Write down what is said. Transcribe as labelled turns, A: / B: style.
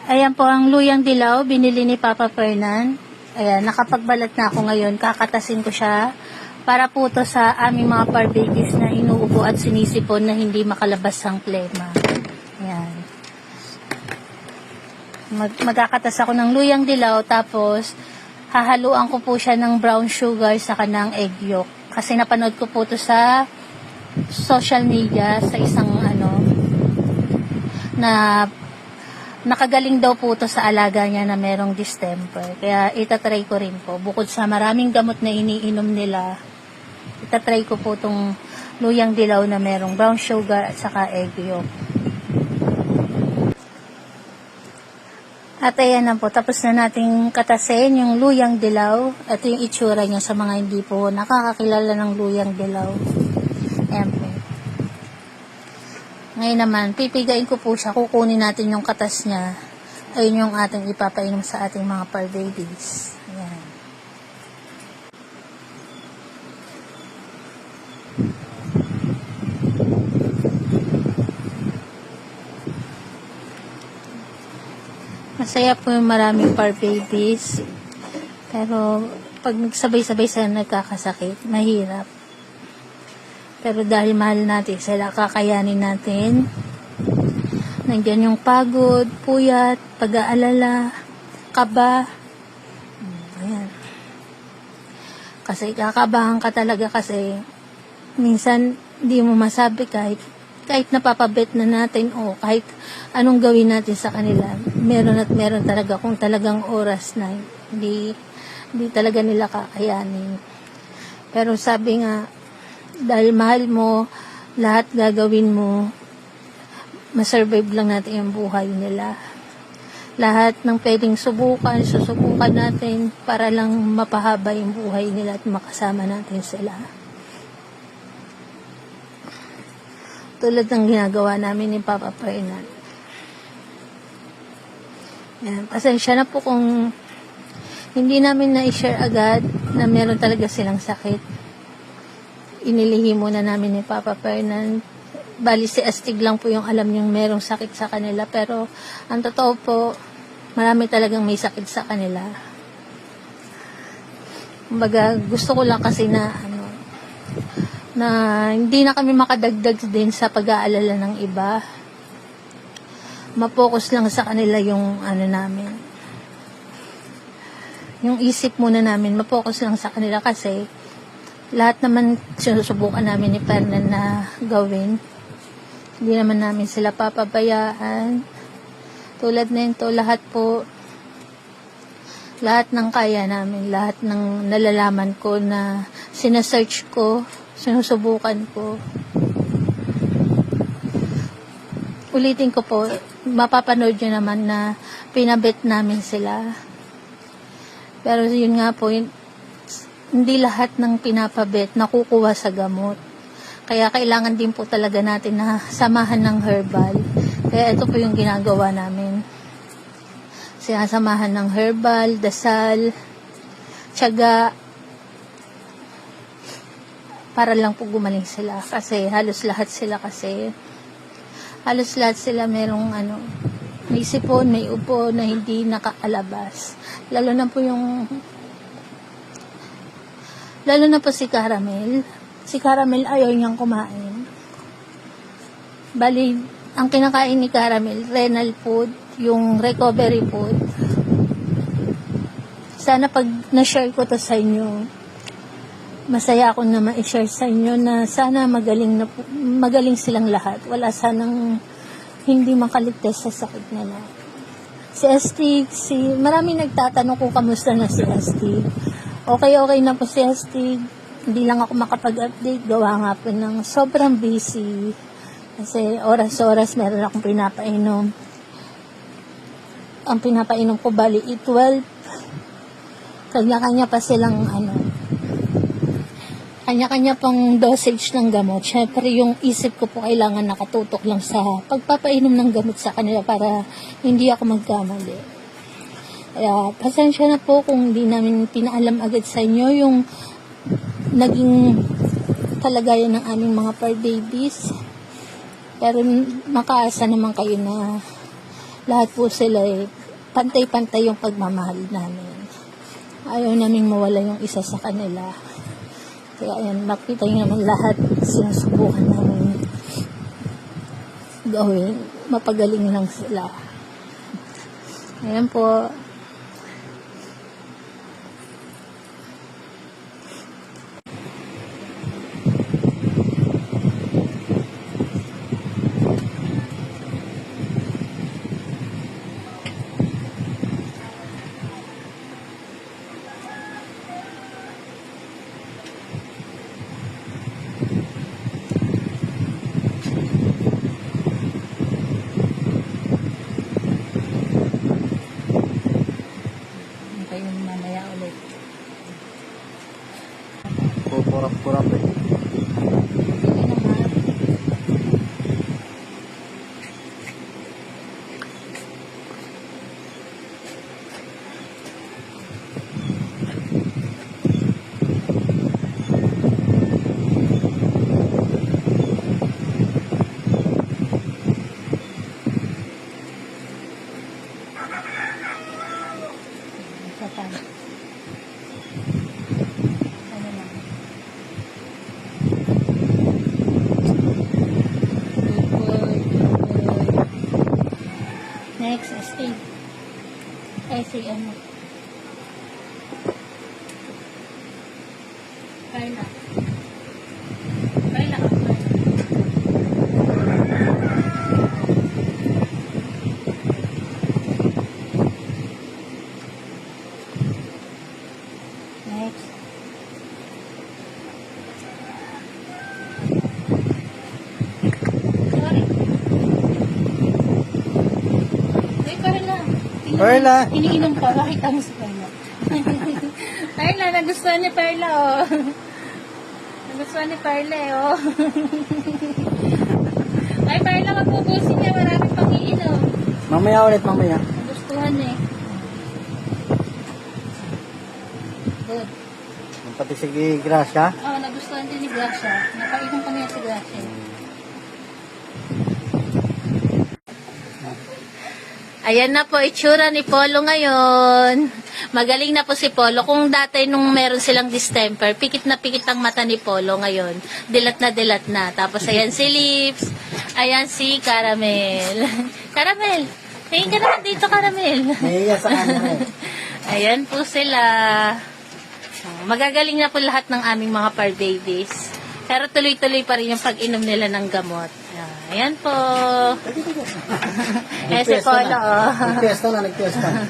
A: Ayan po ang luyang dilaw, binili ni Papa Fernan. Ayan, nakapagbalat na ako ngayon. Kakatasin ko siya para po to sa aming mga par babies na inuubo at sinisipon na hindi makalabas ang plema. Ayan. Magkakatas ako ng luyang dilaw, tapos hahaluan ko po siya ng brown sugar sa kanang egg yolk. Kasi napanood ko po to sa social media, sa isang na nakagaling daw po to sa alaga niya na merong distemper. Kaya itatry ko rin po. Bukod sa maraming gamot na iniinom nila, itatry ko po tong luyang dilaw na merong brown sugar at saka egg yolk. At ayan na po, tapos na nating katasin yung luyang dilaw. Ito yung itsura niya sa mga hindi po nakakakilala ng luyang dilaw. Ayan po. Ngayon naman, pipigain ko po siya. Kukunin natin yung katas niya. Ayun yung ating ipapainom sa ating mga par babies. Ayan. Masaya po yung maraming par babies. Pero, pag nagsabay-sabay sila nagkakasakit, mahirap. Pero dahil mahal natin sila, kakayanin natin. Nandiyan yung pagod, puyat, pag-aalala, kaba. Ayan. Kasi kakabahan ka talaga kasi minsan hindi mo masabi kahit napapabet na natin o kahit anong gawin natin sa kanila. Meron at meron talaga kung talagang oras na hindi talaga nila kakayanin. Pero sabi nga, dahil mahal mo, lahat gagawin mo, masurvive lang natin yung buhay nila. Lahat ng pwedeng susubukan natin para lang mapahaba yung buhay nila at makasama natin sila. Tulad ng ginagawa namin ni Papa Fernan. Yan, pasensya na po kung hindi namin na-share agad na meron talaga silang sakit. Inilihim muna namin ni Papa Fernan. Bali si Astig lang po yung alam niyang merong sakit sa kanila. Pero ang totoo po, marami talagang may sakit sa kanila. Kumbaga, gusto ko lang kasi na hindi na kami makadagdag din sa pag-aalala ng iba. Ma-focus lang sa kanila yung namin. Yung isip muna namin, ma-focus lang sa kanila kasi lahat naman sinusubukan namin ni Fernan na gawin. Hindi naman namin sila papabayaan. Tulad nito, lahat ng kaya namin, lahat ng nalalaman ko na sinesearch ko, sinusubukan ko. Ulitin ko po, mapapanood nyo naman na pinabet namin sila. Pero yun nga po, hindi lahat ng pinapabet nakukuha sa gamot. Kaya kailangan din po talaga natin na samahan ng herbal. Kaya ito po yung ginagawa namin. Sinasamahan ng herbal, dasal, tiyaga, para lang po gumaling sila. Kasi halos lahat sila merong may sipon, may upo na hindi nakaalabas. Lalo na po si Caramel. Si Caramel ayaw niyang kumain. Bali, ang kinakain ni Caramel, renal food, yung recovery food. Sana pag na-share ko to sa inyo, masaya ako na ma-share sa inyo na sana magaling silang lahat. Wala sanang hindi makaligtas sa sakit nila. Si Astig, maraming nagtatanong kung kamusta na si Astig. Okay na po si Astig. Hindi lang ako makapag-update. Gawa nga po ng sobrang busy. Kasi oras-oras meron akong pinapainom. Ang pinapainom ko bali 12. Kanya-kanya pa silang kanya-kanya pang dosage ng gamot. Syempre yung isip ko po kailangan nakatutok lang sa pagpapainom ng gamot sa kanila para hindi ako magkamali. Kaya, pasensya na po kung hindi namin pinaalam agad sa inyo yung naging kalagayan ng aming mga par babies. Pero makaasa naman kayo na lahat po sila pantay-pantay yung pagmamahal namin. Ayaw namin mawala yung isa sa kanila. Kaya ayan, makita nyo naman lahat sinusubukan namin gawin. Mapagaling lang sila. Ayan po. Kayo mamaya ulit.
B: Pupurap-purap eh.
A: Sige naman. Isa pa. Ano lang. Good boy, good boy. Next, S8. S8 ano? Carla. Carla ka. Next. Sorry. Uy, Carla.
B: Carla.
A: Iniinom pa. Bakit ang si Carla? Carla, nagustuhan ni Carla, oh. Nagustuhan ni Carla, eh, oh. Ay, Carla, magpupusin niya. Maraming pang iinom.
B: Mamaya ulit, mamaya.
A: Nagustuhan niya, eh. Good.
B: Pati si Gracia.
A: Oh, nagustuhan din ni Gracia. Napainom kami si Gracia. Ayan na po itsura ni Polo ngayon. Magaling na po si Polo. Kung dati nung meron silang distemper, pikit na pikit ang mata ni Polo ngayon. Dilat na dilat na. Tapos ayan si Lips. Ayan si Caramel. Caramel, tingin ka naman dito, Caramel.
B: Nahiya sa camera eh.
A: Ayan po sila. Magagaling na po lahat ng aming mga par babies. Pero tuloy-tuloy pa rin yung pag-inom nila ng gamot. Ayan po. Eh si Polo, oh.
B: Nagpiyesta na.